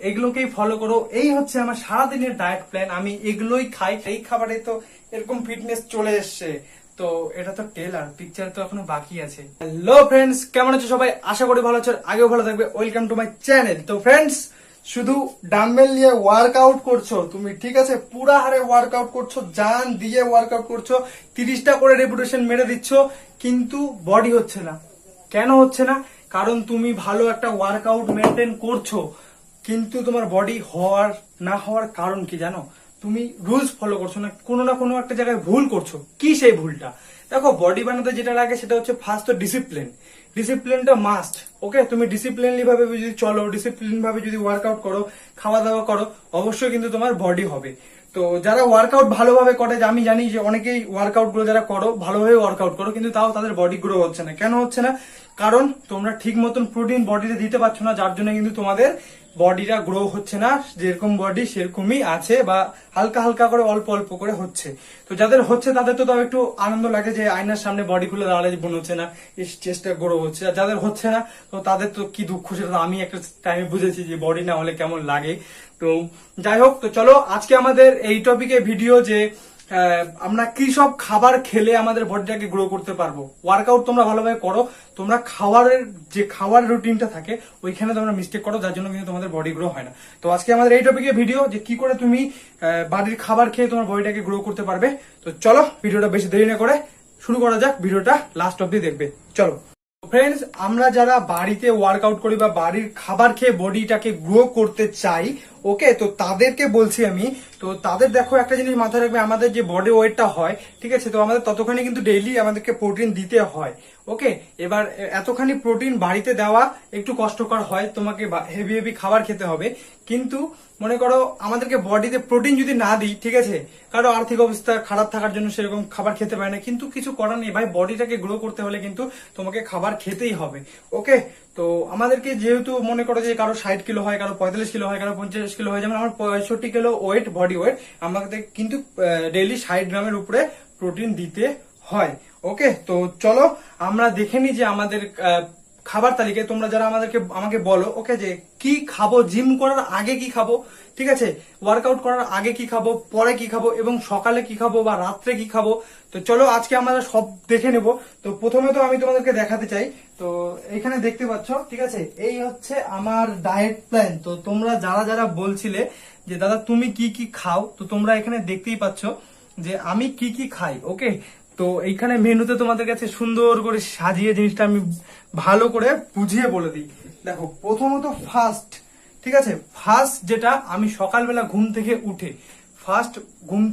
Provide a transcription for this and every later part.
এগুলোকেই follow করো। এই হচ্ছে আমার সারাদিনের ডায়েট প্ল্যান, আমি এগুলোই খাই। এই খাবারে তো এরকম ফিটনেস চলে এসছে। তো এটা তো টেলার, পিকচার তো এখনো বাকি আছে। হ্যালো ফ্রেন্ডস, কেমন আছো সবাই? আশা করি ভালো আছো, আগেও ভালো থাকবে। Welcome to my channel. তো ফ্রেন্ডস, শুধু ডাম্বেল নিয়ে ওয়ার্কআউট করছো তুমি, ঠিক আছে? পুরা হারে ওয়ার্কআউট করছো, জান দিয়ে ওয়ার্কআউট করছো, 30টা করে রেপুটেশন মেরে দিচ্ছ, কিন্তু বডি হচ্ছে না। কেন হচ্ছে না? কারণ তুমি ভালো একটা ওয়ার্কআউট মেনটেন করছো, কিন্তু তোমার বডি হওয়ার না হওয়ার কারণ কি জানো? তুমি রুলস ফলো করছো না, কোনো একটা জায়গায় ভুল করছো। কি সেই ভুলটা? দেখো, বডি বানাতে যেটা লাগে সেটা হচ্ছে ফার্স্ট তো ডিসিপ্লিন। ডিসিপ্লিনটা মাস্ট। ওকে, তুমি ডিসিপ্লিনলি ভাবে যদি চলো, ডিসিপ্লিন ভাবে যদি ওয়ার্কআউট করো, খাওয়া দাওয়া করো, অবশ্যই কিন্তু তোমার বডি হবে। তো যারা ওয়ার্কআউট ভালোভাবে করে, আমি জানি যে অনেকেই ওয়ার্কআউট গুলো যারা করো ভালোভাবে ওয়ার্কআউট করো, কিন্তু তাও তাদের বডি গ্রো হচ্ছে না। কেন হচ্ছে না? কারণ তোমরা ঠিক মতন প্রোটিন বডিতে দিতে পারছো না, যার জন্য কিন্তু তোমাদের বডিটা গ্রো হচ্ছে না। যেরকম বডি সেরকমই আছে, বা হালকা হালকা করে অল্প অল্প করে হচ্ছে। তো যাদের হচ্ছে তাদের তো তাও একটু আনন্দ লাগে যে আয়নার সামনে বডি খুলে দাঁড়ালে মনে হচ্ছে না চেষ্টা গ্রো হচ্ছে। আর যাদের হচ্ছে না, তো তাদের তো কি দুঃখ, সেটা তো আমি একটা টাইমে বুঝেছি যে বডি না হলে কেমন লাগে। তো যাই হোক, তো চলো আজকে আমাদের এই টপিকে ভিডিও যে আমরা কি সব খাবার খেলে আমাদের বডিটাকে গ্রো করতে পারবো। ওয়ার্কআউট তোমরা ভালোভাবে করো, তোমরা খাওয়ার রুটিনটা থাকে ওইখানে তোমরা মিস্টেক করো, যার জন্য কিন্তু তোমাদের বডি গ্রো হয় না। তো আজকে আমাদের এই টপিকে ভিডিও যে কি করে তুমি বাড়ির খাবার খেয়ে তোমার বডিটাকে গ্রো করতে পারবে। তো চলো ভিডিওটা বেশি দেরি না করে শুরু করা যাক, ভিডিওটা লাস্ট অব্দি দেখবে। চলো ফ্রেন্ডস, আমরা যারা বাড়িতে ওয়ার্কআউট করি বা বাড়ির খাবার খেয়ে বডিটাকে গ্রো করতে চাই, ওকে, তো তাদেরকে বলছি আমি। তো তাদের দেখো, একটা জিনিস মাথায় রাখবে, আমাদের যে বডি ওয়েটটা হয়, ঠিক আছে, তো আমাদের ততখানি কিন্তু ডেইলি আমাদেরকে প্রোটিন দিতে হয়। ওকে, এবার এতখানি প্রোটিন বাড়িতে দেওয়া একটু কষ্টকর হয়, তোমাকে হেভি হেভি খাবার খেতে হবে। কিন্তু মনে করো আমাদেরকে বডিতে প্রোটিন যদি না দিই, ঠিক আছে, কারো আর্থিক অবস্থা খারাপ থাকার জন্য সেরকম খাবার খেতে পারে না, কিন্তু কিছু করার নেই ভাই, বডিটাকে গ্রো করতে হলে কিন্তু তোমাকে খাবার খেতেই হবে। ওকে, তো আমাদেরকে যেহেতু মনে করো যে কারো 60 কিলো হয়, কারো 45 কিলো হয়, কারো 50 কিলো হয়, যেমন আমার 65 কিলো ওয়েট, বডি ওয়েট, আমাদের কিন্তু ডেইলি 60 গ্রামের উপরে প্রোটিন দিতে হয়। ওকে, তো চলো আমরা দেখে নিই যে আমাদের খাবার তালিকায় তোমরা যারা আমাকে বলো, ওকে, যে কি খাবো, জিম করার আগে কি খাবো, ঠিক আছে, ওয়ার্কআউট করার আগে কি খাবো, পরে কি খাবো, এবং সকালে কি খাবো বা রাত্রে কি খাবো। তো চলো আজকে আমরা সব দেখে নেব। তো প্রথমে তো আমি তোমাদেরকে দেখাতে চাই, তো এখানে দেখতে পাচ্ছ, ঠিক আছে, এই হচ্ছে আমার ডায়েট প্ল্যান। তো তোমরা যারা যারা বলছিলে যে দাদা তুমি কি কি খাও, তো তোমরা এখানে দেখতেই পাচ্ছ যে আমি কি কি খাই। ওকে, তো এইখানে মেনুতে তোমাদের কাছে সুন্দর করে সাজিয়ে জিনিসটা আমি ভালো করে বুঝিয়ে বলে দিই। দেখো, প্রথমত ফার্স্ট, ঠিক আছে, ফার্স্ট যেটা আমি সকালবেলা ঘুম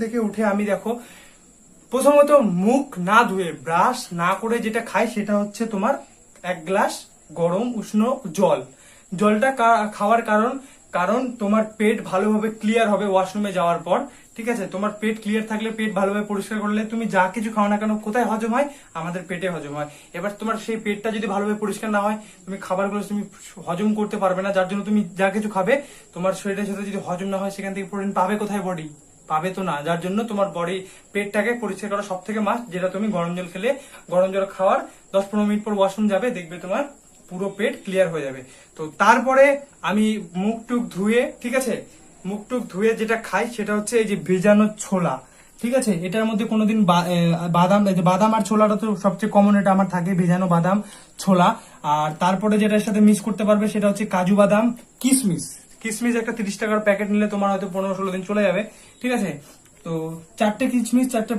থেকে উঠে আমি দেখো প্রথমত মুখ না ধুয়ে ব্রাশ না করে যেটা খাই সেটা হচ্ছে তোমার 1 গ্লাস গরম উষ্ণ জল। জলটা খাওয়ার কারণ তোমার পেট ভালোভাবে ক্লিয়ার হবে ওয়াশরুমে যাওয়ার পর, ঠিক আছে? তোমার পেট ক্লিয়ার থাকলে, পেট ভালোভাবে পরিষ্কার করলে তুমি যা কিছু খাও না কেন কোথায় হজম হয়? আমাদের পেটে হজম হয়। এবার তোমার সেই পেটটা যদি ভালোভাবে পরিষ্কার না হয়, তুমি খাবারগুলো তুমি হজম করতে পারবে না, যার জন্য তুমি যা কিছু খাবে তোমার শরীরের সাথে যদি হজম না হয়, সেখান থেকে প্রোটিন পাবে কোথায়? বডি পাবে তো না, যার জন্য তোমার বডি পেটটাকে পরিষ্কার করা সব থেকে মাস্ট। যেটা তুমি গরম জল খেলে, গরম জল খাওয়ার 10-15 মিনিট পর ওয়াশরুম যাবে, দেখবে তোমার পুরো পেট ক্লিয়ার হয়ে যাবে। তো তারপরে আমি মুখ টুক ধুয়ে, ঠিক আছে, মুখ টুক ধুয়ে যেটা খাই সেটা হচ্ছে এই যে ভেজানো ছোলা, ঠিক আছে, এটার মধ্যে কোনোদিন বাদাম, বাদাম আর ছোলাটা তো সবচেয়ে কমন, এটা আমার থাকে, ভেজানো বাদাম ছোলা। আর তারপরে যেটার সাথে মিক্স করতে পারবে সেটা হচ্ছে কাজু বাদাম, কিশমিশ। কিশমিশ একটা 30 টাকার প্যাকেট নিলে তোমার হয়তো 15-16 দিন চলে যাবে, ঠিক আছে। তো 4টে কিশমিশ, 4টে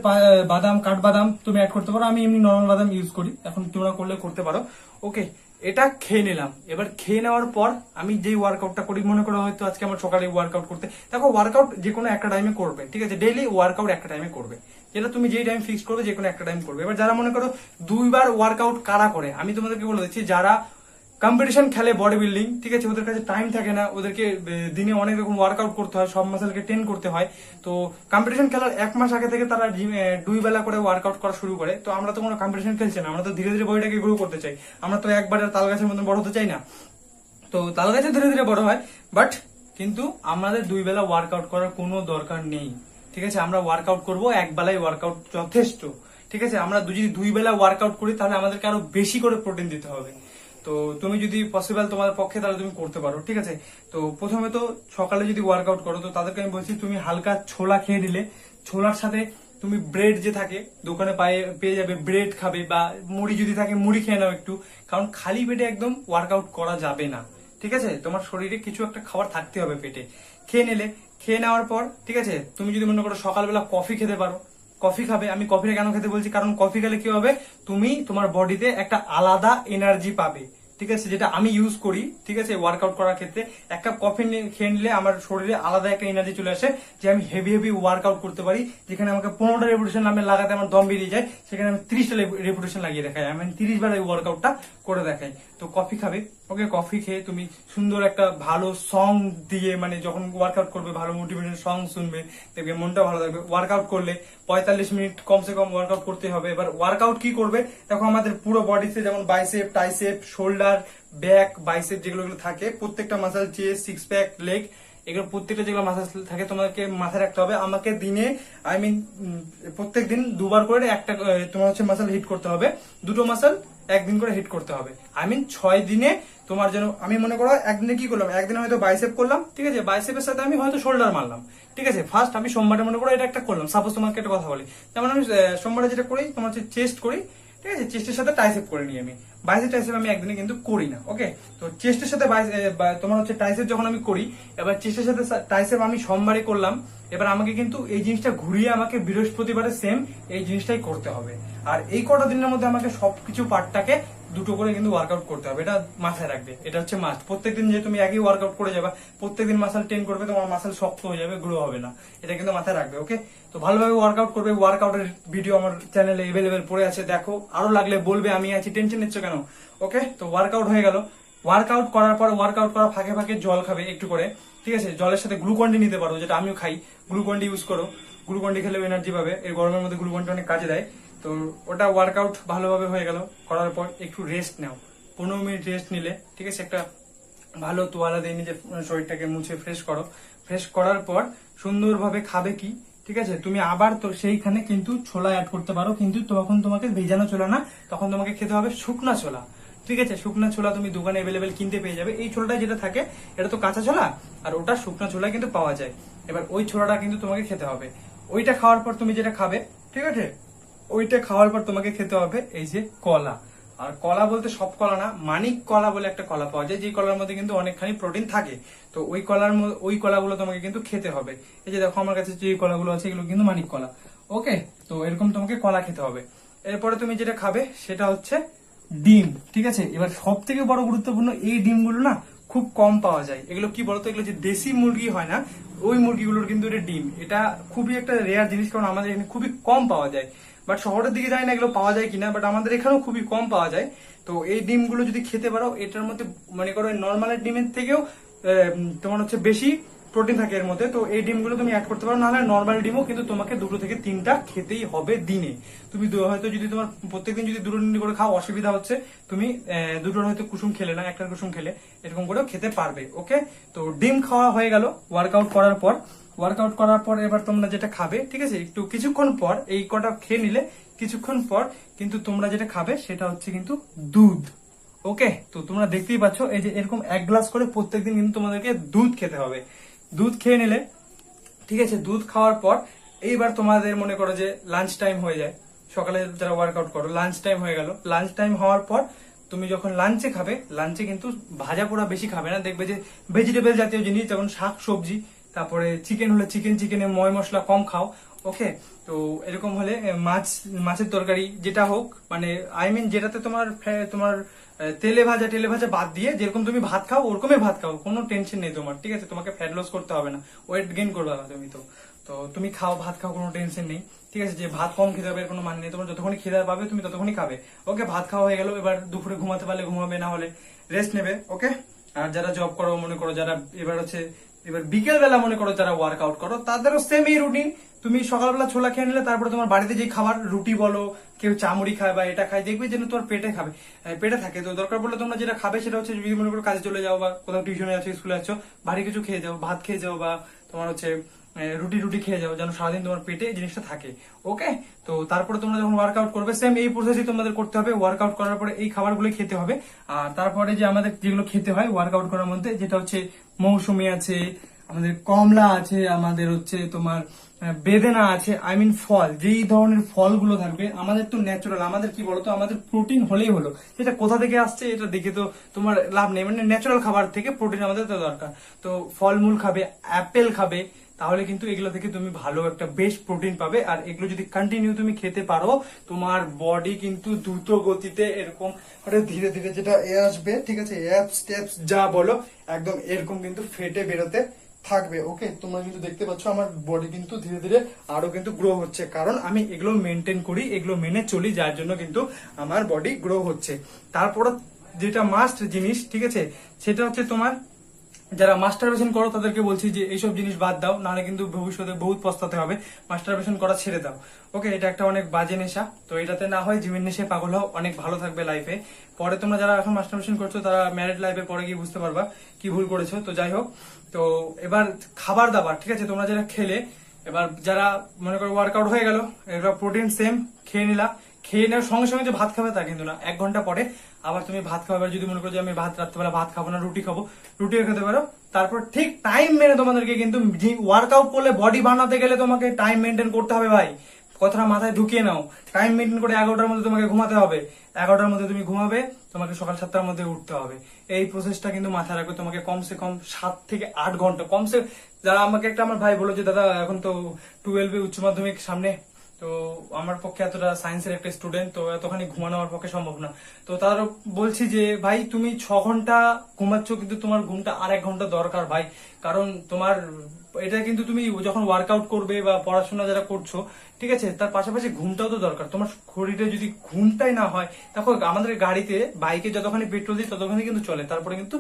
বাদাম, কাঠবাদাম তুমি অ্যাড করতে পারো। আমি এমনি নর্মাল বাদাম ইউজ করি, এখন তোমরা করলে করতে পারো। ওকে, এটা খেয়ে নিলাম। এবার খেয়ে নেওয়ার পর আমি যেই ওয়ার্কআউটটা করি, মনে করো হয়তো আজকে আমার সকালে ওয়ার্কআউট করতে, দেখো ওয়ার্কআউট যে কোনো একটা টাইমে করবে, ঠিক আছে, ডেইলি ওয়ার্কআউট একটা টাইমে করবে, যেটা তুমি যেই টাইম ফিক্স করবে যে কোনো একটা টাইম করবে। এবার যারা মনে করো 2বার ওয়ার্কআউট কারা করে, আমি তোমাদেরকে বলে দিচ্ছি, যারা কম্পিটিশন খেলে বডি বিল্ডিং, ঠিক আছে, ওদের কাছে টাইম থাকে না, ওদেরকে দিনে অনেক রকম ওয়ার্কআউট করতে হয়, সব মাসেলকে ট্রেন করতে হয়। তো কম্পিটিশন খেলার 1 মাস আগে থেকে তারা 2 বেলা করে ওয়ার্কআউট করা শুরু করে। তো আমরা তো কোনো কম্পিটিশন খেলছি না, আমরা তো ধীরে ধীরে বডিটাকে গ্রো করতে চাই, আমরা তো একবারে তাল গাছের মতন বড় হতে চাই না। তো তাল গাছে ধীরে ধীরে বড় হয়, বাট কিন্তু আমাদের 2 বেলা ওয়ার্কআউট করার কোনো দরকার নেই, ঠিক আছে। আমরা ওয়ার্কআউট করবো, 1 বেলায় ওয়ার্কআউট যথেষ্ট, ঠিক আছে। আমরা যদি 2 বেলা ওয়ার্কআউট করি তাহলে আমাদেরকে আরো বেশি করে প্রোটিন দিতে হবে। তো তুমি যদি পসিবল তোমার পক্ষে তাহলে তুমি করতে পারো, ঠিক আছে। তো প্রথমে তো সকালে যদি ওয়ার্কআউট করো তো তাদেরকে আমি বলছি তুমি হালকা ছোলা খেয়ে নিলে, ছোলার সাথে তুমি ব্রেড যে থাকে দোকানে পেয়ে যাবে, ব্রেড খাবে, বা মুড়ি যদি থাকে মুড়ি খেয়ে নাও একটু, কারণ খালি পেটে একদম ওয়ার্কআউট করা যাবে না, ঠিক আছে। তোমার শরীরে কিছু একটা খাবার থাকতে হবে পেটে। খেয়ে নিলে, খেয়ে নেওয়ার পর ঠিক আছে, তুমি যদি মনে করো সকালবেলা কফি খেতে পারো, কফি খাবে। আমি কফিটা কেন খেতে বলছি, কারণ কফি খেলে কি হবে, তুমি তোমার বডিতে একটা আলাদা এনার্জি পাবে, ঠিক আছে, যেটা আমি ইউজ করি, ঠিক আছে, ওয়ার্কআউট করার ক্ষেত্রে। এক কাপ কফি খেয়ে নিলে আমার শরীরে আলাদা একটা এনার্জি চলে আসে, যে আমি হেভি হেভি ওয়ার্কআউট করতে পারি। যেখানে আমাকে 15টা রেপুটেশন নামে লাগাতে আমার দম বেরিয়ে যায়, সেখানে আমি 30টা রেপুটেশন লাগিয়ে দেখাই, আমি 30 বার এই ওয়ার্কআউটটা করে দেখাই। তো কফি খাবে, ওকে। কফি খেয়ে তুমি সুন্দর একটা ভালো সং দিয়ে, মানে যখন ওয়ার্কআউট করবে ভালো মোটিভেশন সং শুনবে, দেখবে মনটা ভালো থাকবে। ওয়ার্কআউট করলে 45 মিনিট কমসে কম ওয়ার্কআউট করতে হবে। এবার ওয়ার্কআউট কি করবে দেখো, আমাদের পুরো বডিতে যেমন bicep, tricep, shoulder, back, bicep যেগুলো থাকে, প্রত্যেকটা muscle, chest, six pack, leg, এগুলো প্রত্যেকটা যেগুলো মাসেল থাকে তোমাকে মাথায় রাখতে হবে। আমাকে দিনে প্রত্যেক দিন 2 বার করে একটা তোমার হচ্ছে মাসেল হিট করতে হবে, 2টো মাসেল একদিন করে হিট করতে হবে। 6 দিনে তোমার যেন, আমি মনে করো একদিনে কি করলাম, একদিনে হয়তো বাইসেপ করলাম, ঠিক আছে, বাইসেপের সাথে আমি হয়তো শোল্ডার মারলাম, ঠিক আছে। ফার্স্ট আমি সোমবারে মনে করো এটা একটা করলাম, সাপোজ তোমাকে একটা কথা বলি, যেমন আমি সোমবারে যেটা করি তোমার হচ্ছে চেস্ট করি, ঠিক আছে, চেস্টের সাথে টাইসেপ করে নিই আমি। বাইসেপ টাইসেপ আমি একদিনে কিন্তু করি না, ওকে। তো চেস্টের সাথে তোমার হচ্ছে টাইসেপ যখন আমি করি, এবার চেস্টের সাথে টাইসেপ আমি সোমবারে করলাম, এবার আমাকে কিন্তু এই জিনিসটা ঘুরিয়ে আমাকে বৃহস্পতিবারে সেম এই জিনিসটাই করতে হবে। আর এই কটা দিনের মধ্যে আমাকে সবকিছু পার্টটাকে 2টো করে কিন্তু ওয়ার্কআউট করতে হবে, এটা মাথায় রাখবে, এটা হচ্ছে মাস্ট। প্রত্যেকদিন যে তুমি একই ওয়ার্কআউট করে যাবা, প্রত্যেকদিন মাসেল টেন করবে, তোমার মাসেল শক্ত হয়ে যাবে, গ্রো হবে না, এটা কিন্তু মাথায় রাখবে, ওকে। তো ভালোভাবে ওয়ার্কআউট করবে। ওয়ার্কআউটের ভিডিও আমার চ্যানেলে এভেলেবেল পড়ে আছে, দেখো, আরো লাগলে বলবে, আমি আছি, টেনশন নিচ্ছ কেন, ওকে। তো ওয়ার্কআউট হয়ে গেল। ওয়ার্কআউট করার পর, ওয়ার্কআউট করার ফাঁকে ফাঁকে জল খাবে একটু করে, ঠিক আছে। জলের সাথে গ্লুকন্ডি নিতে পারো, যেটা আমিও খাই, গ্লুকন্ডি ইউজ করো। গ্লুকন্ডি খেলেও এনার্জি পাবে, এই গরমের মধ্যে গ্লুকন্ডি অনেক কাজে দেয়। তো ওটা ওয়ার্কআউট ভালোভাবে হয়ে গেল। করার পর একটু রেস্ট নাও, 15 মিনিট রেস্ট নিলে, ঠিক আছে, একটা ভালো তোয়ালা দিয়ে নিজের শরীরটাকে মুছে ফ্রেশ করো। ফ্রেশ করার পর সুন্দরভাবে খাবে কি, ঠিক আছে, তুমি আবার তো সেইখানে কিন্তু ছোলা অ্যাড করতে পারো, কিন্তু তখন তোমাকে ভেজানো ছোলা না, তখন তোমাকে খেতে হবে শুকনা ছোলা, ঠিক আছে। শুকনা ছোলা তুমি দোকানে অ্যাভেলেবেল কিনতে পেয়ে যাবে। এই ছোলাটা যেটা থাকে এটা তো কাঁচা ছোলা, আর ওটা শুকনা ছোলা কিন্তু পাওয়া যায়। এবার ওই ছোলাটা কিন্তু তোমাকে খেতে হবে। ওইটা খাওয়ার পর তুমি যেটা খাবে, ঠিক আছে, ওইটা খাওয়ার পর তোমাকে খেতে হবে এই যে কলা। আর কলা বলতে সব কলা না, মানিক কলা বলে একটা কলা পাওয়া যায়, যে কলার মধ্যে কিন্তু অনেকখানি প্রোটিন থাকে। তো ওই কলাগুলো তোমাকে কিন্তু খেতে হবে। এই যে দেখো আমার কাছে যে কলাগুলো আছে এগুলো কিন্তু মানিক কলা, ওকে। তো এরকম তোমাকে কলা খেতে হবে। এরপরে তুমি যেটা খাবে সেটা হচ্ছে ডিম, ঠিক আছে। এবার সব থেকে বড় গুরুত্বপূর্ণ, এই ডিমগুলো না খুব কম পাওয়া যায়। এগুলো কি বলতো, এগুলো যে দেশি মুরগি হয় না, ওই মুরগিগুলোর কিন্তু এটা ডিম, এটা খুবই একটা রেয়ার জিনিস, কারণ আমাদের এখানে খুবই কম পাওয়া যায়। বাট শহরের দিকে যায় না এগুলো পাওয়া যায় কিনা, বাট আমাদের এখানেও খুবই কম পাওয়া যায়। তো এই ডিমগুলো যদি খেতে পারো, এটার মধ্যে মনে করো নর্মাল ডিমের থেকেও তোমার হচ্ছে বেশি প্রোটিন থাকে এর মধ্যে। তো এই ডিমগুলো তুমি অ্যাড করতে পারো, নাহলে নর্মাল ডিমও কিন্তু তোমাকে 2 থেকে 3টা খেতেই হবে দিনে। তুমি হয়তো যদি তোমার প্রত্যেকদিন যদি 2টো ডিম করে খাও অসুবিধা হচ্ছে, তুমি 2টোর হয়তো কুসুম খেলে না, একটার কুসুম খেলে এরকম করেও খেতে পারবে, ওকে। তো ডিম খাওয়া হয়ে গেল ওয়ার্কআউট করার পর। ওয়ার্কআউট করার পর এবার তোমরা যেটা খাবে, ঠিক আছে, একটু কিছুক্ষণ পর এই কটা খেয়ে নিলে কিছুক্ষণ পর কিন্তু তোমরা যেটা খাবে সেটা হচ্ছে কিন্তু দুধ, ওকে। তো তোমরা দেখতেই পাচ্ছ এই যে এরকম 1 গ্লাস করে প্রত্যেকদিন কিন্তু তোমাদেরকে দুধ খেতে হবে। দুধ খেয়ে নিলে, ঠিক আছে, দুধ খাওয়ার পর এইবার তোমাদের মনে করো যে লাঞ্চ টাইম হয়ে যায়, সকালে যারা ওয়ার্কআউট করো লাঞ্চ টাইম হয়ে গেল। লাঞ্চ টাইম হওয়ার পর তুমি যখন লাঞ্চে খাবে, লাঞ্চে কিন্তু ভাজা পোড়া বেশি খাবে না, দেখবে যে ভেজিটেবল জাতীয় জিনিস যেমন শাক সবজি, তারপরে চিকেন হলে চিকেনে ময় মশলা কম খাও, ওকে। তো এরকম হলে মাছের তরকারি যেটা হোক, মানে যেটাতে তোমার তোমার তেলে ভাজা বাদ দিয়ে যেরকম তুমি ভাত খাও ওরকমই ভাত খাও, কোনো টেনশন নেই তোমার, ঠিক আছে। তোমাকে ফ্যাট লস করতে হবে না, ওয়েট গেইন করবে না তুমি। তো তুমি খাও, ভাত খাও, কোনো টেনশন নেই, ঠিক আছে। যে ভাত কম খেতে হবে এর কোনো মানে নেই, তোমার যতক্ষণই খিদে পাবে তুমি ততক্ষণই খাবে, ওকে। ভাত খাওয়া হয়ে গেল, এবার দুপুরে ঘুমাতে পারলে ঘুমাবে, না হলে রেস্ট নেবে, ওকে। আর যারা জব করো মনে করো, যারা এবার বিকেল বেলা মনে করো যারা ওয়ার্কআউট করো, তাদেরও সেম এই রুটিন। তুমি সকালবেলা ছোলা খেয়ে নিলে, তারপরে তোমার বাড়িতে যে খাবার, রুটি বলো, কেউ চামড়ি খায় বা এটা খায়, দেখবে যেন তোমার পেটে থাকে। তো দরকার পড়লে তোমরা যেটা খাবে সেটা হচ্ছে, যদি মনে করো কাজে চলে যাও বা কোথাও টিউশনে আছো, স্কুলে আছো, ভারী কিছু খেয়ে যাও, ভাত খেয়ে যাও, বা তোমার হচ্ছে রুটি রুটি খেয়ে যাও, যেন সারাদিন তোমার পেটে এই জিনিসটা থাকে। ওকে, তো তারপরে তোমরা যখন ওয়ার্কআউট করবে সেম এই প্রসেসই তোমাদের করতে হবে। ওয়ার্কআউট করার পরে এই খাবারগুলো খেতে হবে। আর তারপরে যে আমাদের যেগুলো খেতে হয় ওয়ার্কআউট করার মধ্যে, যেটা হচ্ছে মৌসুমী আছে, আমাদের কমলা আছে, আমাদের হচ্ছে তোমার বেদেনা আছে, আই মিন ফল, যেই ধরনের ফলগুলো থাকবে আমাদের তো ন্যাচারাল, আমাদের কি বলতো, আমাদের প্রোটিন হলেই হলো। সেটা কোথা থেকে আসছে এটা দেখে তো তোমার লাভ নেই, মানে ন্যাচারাল খাবার থেকে প্রোটিন আমাদের তো দরকার। তো ফলমূল খাবে, অ্যাপেল খাবে, তাহলে কিন্তু এগুলো থেকে তুমি ভালো একটা বেস্ট প্রোটিন পাবে। আর এগুলো যদি কন্টিনিউ তুমি খেতে পারো, তোমার বডি কিন্তু দ্রুত গতিতে এরকম ধীরে ধীরে যেটা আসবে, ঠিক আছে, অ্যাপস ট্যাপস যা বলো একদম এরকম কিন্তু ফেটে বেরোতে থাকবে। ওকে, তোমরা কিন্তু দেখতে পাচ্ছ আমার বডি কিন্তু ধীরে ধীরে আরো কিন্তু গ্রো হচ্ছে, কারণ আমি এগুলো মেনটেন করি, এগুলো মেনে চলি, যার জন্য কিন্তু আমার বডি গ্রো হচ্ছে। তারপর যেটা মাস্ট জিনিস, ঠিক আছে, সেটা হচ্ছে তোমার যারা মাস্টারবেশন করো তাদেরকে বলছি যে এইসব জিনিস বাদ দাও, নাহলে কিন্তু ভবিষ্যতে বহুত পস্তাতে হবে। মাস্টারবেশন করা ছেড়ে দাও। ওকে, এটা একটা অনেক বাজে নেশা, তো এটাতে না হয় জিমের নেশায় পাগল হও, অনেক ভালো থাকবে লাইফে। পরে তোমরা যারা এখন মাস্টারবেশন করছো তারা ম্যারিড লাইফে পরে গিয়ে বুঝতে পারবা কি ভুল করেছো। তো যাই হোক, তো এবার খাবার দাবার, ঠিক আছে, তোমরা যারা খেলে, এবার যারা মনে করো ওয়ার্কআউট হয়ে গেল, এবার প্রোটিন সেম খেয়ে নিলা, খেয়ে নেওয়ার সঙ্গে সঙ্গে যে ভাত খাবে তা কিন্তু না, 1 ঘন্টা পরে আবার তুমি ভাত খাবে। এবার যদি মনে করো যে আমি ভাত রাত্রেবেলা ভাত খাবো না, রুটি খাবো, রুটিও খেতে পারো। তারপর ঠিক টাইম মেনে তোমাদেরকে কিন্তু ওয়ার্কআউট করলে, বডি বানাতে গেলে তোমাকে টাইম মেনটেন করতে হবে ভাই, কথাটা মাথায় ঢুকিয়ে নাও। টাইম মেনটেন করে 11টার মধ্যে তোমাকে ঘুমাতে হবে, 11টার মধ্যে তুমি ঘুমাবে, তোমাকে সকাল 7টার মধ্যে উঠতে হবে। এই প্রসেসটা কিন্তু মাথায় রাখবে, তোমাকে কমসে কম 7 থেকে 8 ঘন্টা কমসে। যারা আমাকে একটা আমার ভাই বলো যে দাদা এখন তো 12 উচ্চ মাধ্যমিক সামনে, তো আমার পক্ষে এতটা সায়েন্সের একটা স্টুডেন্ট, তো এতখানি ঘুমানো আমার পক্ষে সম্ভব না। তো তার বলছি যে ভাই তুমি 6 ঘন্টা ঘুমাচ্ছ, কিন্তু তোমার ঘুমটা আর 1 ঘন্টা দরকার ভাই। কারণ তোমার এটা কিন্তু তুমি যখন ওয়ার্কআউট করবে বা পড়াশোনা যারা করছো, ঠিক আছে, তার পাশাপাশি ঘুমটাও তো দরকার। তোমার শরীরে যদি ঘুমটাই না হয়, দেখো আমাদের গাড়িতে বাইকে যতখানি পেট্রোল দিই ততখানি কিন্তু চলে, তারপরে কিন্তু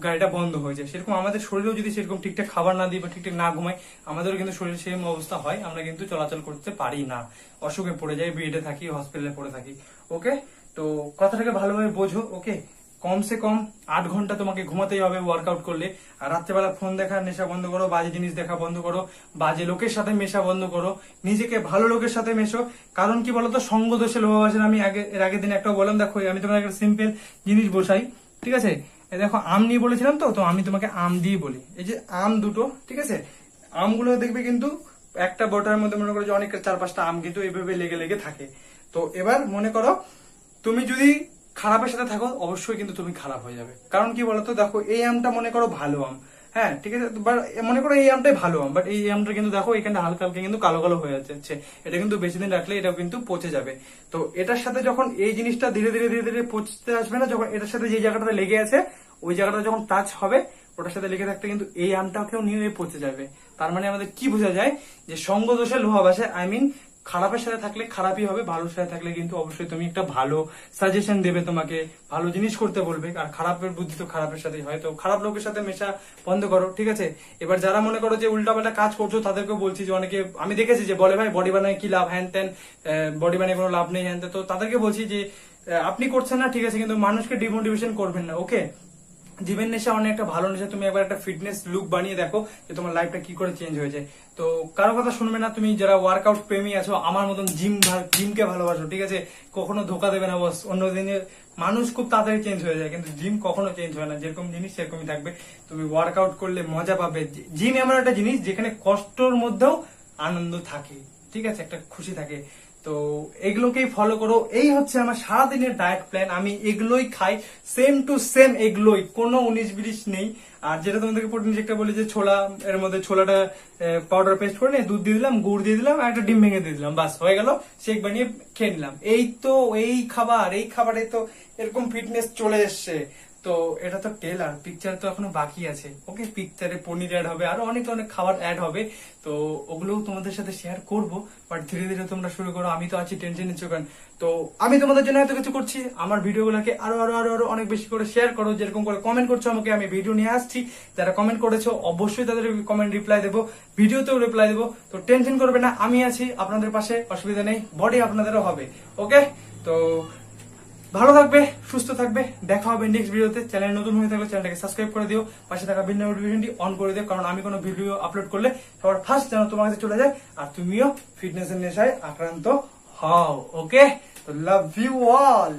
গাড়িটা বন্ধ হয়ে যায়। সেরকম আমাদের শরীরেও যদি সেরকম ঠিকঠাক খাবার না দিই বা ঠিকঠাক না ঘুমাই, আমাদেরও কিন্তু শরীর সেম অবস্থা হয়, আমরা কিন্তু চলাচল করতে পারি না, অসুখে পড়ে যাই, বেডে থাকি, হসপিটালে পড়ে থাকি। ওকে, তো কথাটাকে ভালোভাবে বোঝো। ওকে, কমসে কম 8 ঘন্টা তোমাকে ঘুমাতেই হবে ওয়ার্কআউট করলে। আর রাত্রেবেলা ফোন দেখার নেশা বন্ধ করো, বাজে জিনিস দেখা বন্ধ করো, বাজে লোকের সাথে মেশা বন্ধ করো, নিজেকে ভালো লোকের সাথে মেশো। কারণ কি বলতো, সঙ্গ দোষে লোভাবাসের, আমি এর আগের দিন একটা বললাম, দেখো আমি তোমাকে একটা সিম্পল জিনিস বসাই, ঠিক আছে, এই দেখো আম নিয়ে বলেছিলাম, তো আমি তোমাকে আম দিয়ে বলি, এই যে আম দুটো, ঠিক আছে, আমগুলো দেখবে কিন্তু একটা বোটার মধ্যে মনে করো যে অনেক 4-5টা আম কিন্তু এইভাবে লেগে লেগে থাকে। তো এবার মনে করো তুমি যদি খারাপের সাথে থাকো, অবশ্যই কিন্তু তুমি খারাপ হয়ে যাবে। কারণ কি বলতো, দেখো এই আমটা মনে করো ভালো আম, হ্যাঁ ঠিক আছে, মনে করো এই আমটাই ভালো আম, বাট এই আমটা কিন্তু দেখো এখানটা হালকা হালকা কিন্তু কালো কালো হয়ে যাচ্ছে, এটা কিন্তু বেশি দিন রাখলে এটাও কিন্তু পচে যাবে। তো এটার সাথে যখন এই জিনিসটা ধীরে ধীরে ধীরে ধীরে পচতে আসবে না, যখন এটার সাথে যে জায়গাটা লেগে আছে ওই জায়গাটা যখন টাচ হবে, ওটার সাথে লেগে থাকতে কিন্তু এই আমটাকেও নিয়ে পচে যাবে। তার মানে আমাদের কি বোঝা যায় যে সঙ্গ দোষে লোহা ভাসে, আই মিন খারাপের সাথে থাকলে খারাপই হবে, ভালোর সাথে থাকলে কিন্তু অবশ্যই তুমি একটা ভালো সাজেশন দেবে, তোমাকে ভালো জিনিস করতে বলবে। আর খারাপের বুদ্ধি তো খারাপের সাথেই হয়, তো খারাপ লোকের সাথে মেশা বন্ধ করো, ঠিক আছে। এবার যারা মনে করো যে উল্টাপাল্টা কাজ করছো, তাদেরকে বলছি যে অনেকে আমি দেখেছি যে বলে ভাই বডি বানায় কি লাভ, হ্যান ত্যান, বডি বানায় কোনো লাভ নেই, হ্যান ত্যান। তো তাদেরকে বলছি যে আপনি করছেন না ঠিক আছে, কিন্তু মানুষকে ডিমোটিভেশন করবেন না। ওকে, জীবন নেশা অনেক একটা ভালো নেশা, তুমি একবার একটা ফিটনেস লুক বানিয়ে দেখো যে তোমার লাইফটা কি করে চেঞ্জ হয়ে যায়। তো কারো কথা শুনবে না, তুমি যারা ওয়ার্কআউট প্রেমী আছো, আমার মতন জিমকে ভালোবাসো, ঠিক আছে, কখনো ধোকা দেবে না বস। অন্য দিনে মানুষ খুব তাড়াতাড়ি চেঞ্জ হয়ে যায়, কিন্তু জিম কখনো চেঞ্জ হয় না, যেরকম জিনিস সেরকমই থাকবে। তুমি ওয়ার্কআউট করলে মজা পাবে। জিম এমন একটা জিনিস যেখানে কষ্টর মধ্যেও আনন্দ থাকে, ঠিক আছে, একটা খুশি থাকে। তো এগুলোকেই ফলো করো, এই হচ্ছে আমার সারাদিনের ডায়েট প্ল্যান, আমি এগুলোই খাই, সেম টু সেম এগুলোই, কোনো 19-20 নেই। আর যেটা তোমাদেরকে প্রোটিন একটা বলি যে ছোলা, এর মধ্যে ছোলাটা পাউডার পেস্ট করে নিয়ে দুধ দিয়ে দিলাম, গুড় দিয়ে দিলাম, আর একটা ডিম ভেঙে দিয়ে দিলাম, বাস হয়ে গেল, শেক বানিয়ে খেয়ে নিলাম। এই তো এই খাবারে তো এরকম ফিটনেস চলে এসছে। তো এটা তো টেলার, পিকচার তো এখনো বাকি আছে। ওকে, পিকচারে পনির অ্যাড হবে, আরো অনেক অনেক খাবার অ্যাড হবে, তো ওগুলোও তোমাদের সাথে শেয়ার করব। বাট ধীরে ধীরে তোমরা শুরু করো, আমি তো আছি, টেনশন নিচ্ছ কেন? তো আমি তোমাদের জন্য এত কিছু করছি, আমার ভিডিওগুলোকে আরো আরো আরো আরো অনেক বেশি করে শেয়ার করো, যেরকম করে কমেন্ট করছো আমাকে, আমি ভিডিও নিয়ে আসছি, যারা কমেন্ট করেছো অবশ্যই তাদের কমেন্ট রিপ্লাই দেবো, ভিডিওতেও রিপ্লাই দেবো। তো টেনশন করবে না, আমি আছি আপনাদের পাশে, অসুবিধা নেই, বডি আপনাদেরও হবে। ওকে, তো ভালো থাকবে, সুস্থ থাকবে। দেখা হবে নেক্সট ভিডিওতে। চ্যানেল নতুন হয়ে থাকলে চ্যানেলটাকে সাবস্ক্রাইব করে দিও, পাশে থাকা বেল নোটিফিকেশনটি অন করে দিও, কারণ আমি কোনো ভিডিও আপলোড করলে সবার ফার্স্ট যেন তোমার কাছে চলে যায় আর তুমিও ফিটনেসের নেশায় আক্রান্ত হও। ওকে, তো লাভ ইউ অল।